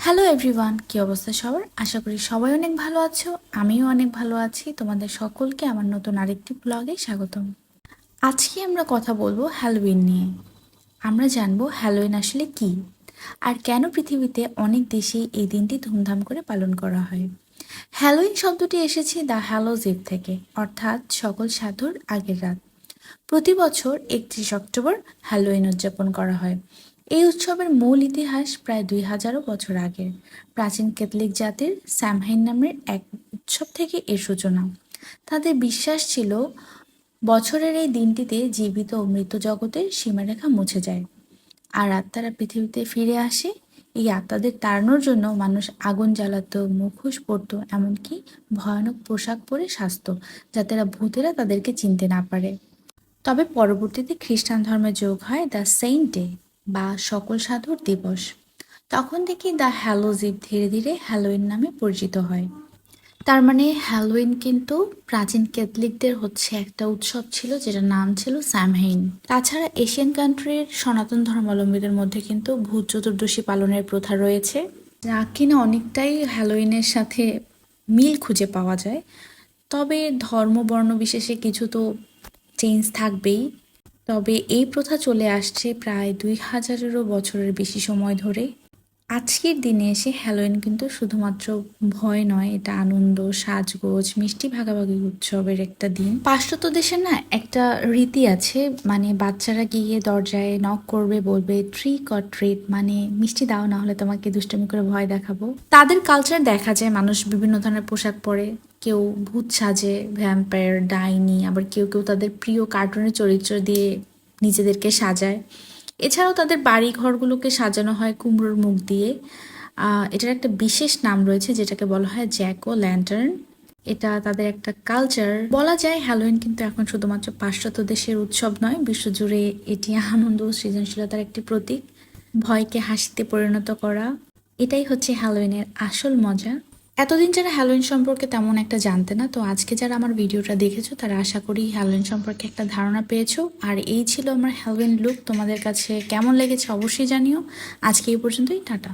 Hello everyone, কি অবস্থা সবার? আশা করি সবাই অনেক ভালো আছো। আমিও অনেক ভালো আছি। তোমাদের সকলকে আমার নতুন আরেকটি ব্লগে স্বাগতম। আজকে আমরা কথা বলবো হ্যালোউইন নিয়ে। আমরা জানবো হ্যালোউইন আসলে কি, আর কেন পৃথিবীতে অনেক দেশেই এই দিনটি ধুমধাম করে পালন করা হয়। হ্যালোউইন শব্দটি এসেছে দ্য হ্যালোজ ইভ থেকে, অর্থাৎ সকল সাধুর আগের রাত। প্রতি বছর 31 অক্টোবর হ্যালোউইন উদযাপন করা হয়। এই উৎসবের মূল ইতিহাস প্রায় 2000 বছর আগের। প্রাচীন ক্যাথলিক জাতির স্যামহাইন নামের এক উৎসব থেকে এর সূচনা। তাদের বিশ্বাস ছিল বছরের এই দিনটিতে জীবিত ও মৃত জগতের সীমারেখা মুছে যায়, আর আত্মারা পৃথিবীতে ফিরে আসে। এই আত্মাদের তাড়ানোর জন্য মানুষ আগুন জ্বালাতো, মুখোশ পরতো, এমনকি ভয়ানক পোশাক পরে সাজতো, যাতে ভূতেরা তাদেরকে চিনতে না পারে। তবে পরবর্তীতে খ্রিস্টান ধর্মে যোগ হয় দ্য সেইন্ট ডে বা সকল সাধুর দিবস। তখন থেকেই দ্য হ্যালোজ ইভ ধীরে ধীরে হ্যালোইন নামে পরিচিত হয়। তার মানে হ্যালোইন কিন্তু প্রাচীন ক্যাথলিকদের একটা উৎসব ছিল, যেটার নাম ছিল স্যামহেইন। তাছাড়া এশিয়ান কান্ট্রির সনাতন ধর্মাবলম্বীদের মধ্যে কিন্তু ভূত চতুর্দশী পালনের প্রথা রয়েছে, যা কিনা অনেকটাই হ্যালোইনের সাথে মিল খুঁজে পাওয়া যায়। তবে ধর্ম বর্ণ বিশেষে কিছু তো চেঞ্জ থাকবেই। তবে এই প্রথা চলে আসছে প্রায় 2000-এরও বছরের বেশি সময় ধরে। আজকের দিনে এসে হ্যালোইন কিন্তু শুধুমাত্র ভয় নয়, এটা আনন্দ, সাজগোজ, মিষ্টি ভাগাভাগি উৎসবের একটা দিন। পাশ্চাত্য দেশে না একটা রীতি আছে, মানে বাচ্চারা গিয়ে দরজায় নক করবে, বলবে ট্রিক অর ট্রিট, মানে মিষ্টি দাও, না হলে তোমাকে দুষ্টামি করে ভয় দেখাবো। তাদের কালচার দেখা যায় মানুষ বিভিন্ন ধরনের পোশাক পরে, কেউ ভূত সাজে, ভ্যাম্পায়ার, ডাইনি, আবার কেউ কেউ তাদের প্রিয় কার্টুনের চরিত্র দিয়ে নিজেদেরকে সাজায়। এছাড়াও তাদের বাড়ি ঘরগুলোকে সাজানো হয় কুমড়োর মুখ দিয়ে। এটার একটা বিশেষ নাম রয়েছে, যেটাকে বলা হয় জ্যাক ও ল্যান্টার্ন। এটা তাদের একটা কালচার বলা যায়। হ্যালোইন কিন্তু এখন শুধুমাত্র পাশ্চাত্য দেশের উৎসব নয়, বিশ্বজুড়ে এটি আনন্দ ও সৃজনশীলতার একটি প্রতীক। ভয়কে হাসিতে পরিণত করা, এটাই হচ্ছে হ্যালোইনের আসল মজা। এতদিন যারা হ্যালোইন সম্পর্কে তেমন একটা জানতে না, তো আজকে যারা আমার ভিডিওটা দেখেছো তারা আশা করি হ্যালোইন সম্পর্কে একটা ধারণা পেয়েছো। আর এই ছিল আমার হ্যালোইন লুক। তোমাদের কাছে কেমন লেগেছে অবশ্যই জানিও। আজকে এই পর্যন্তই, টাটা।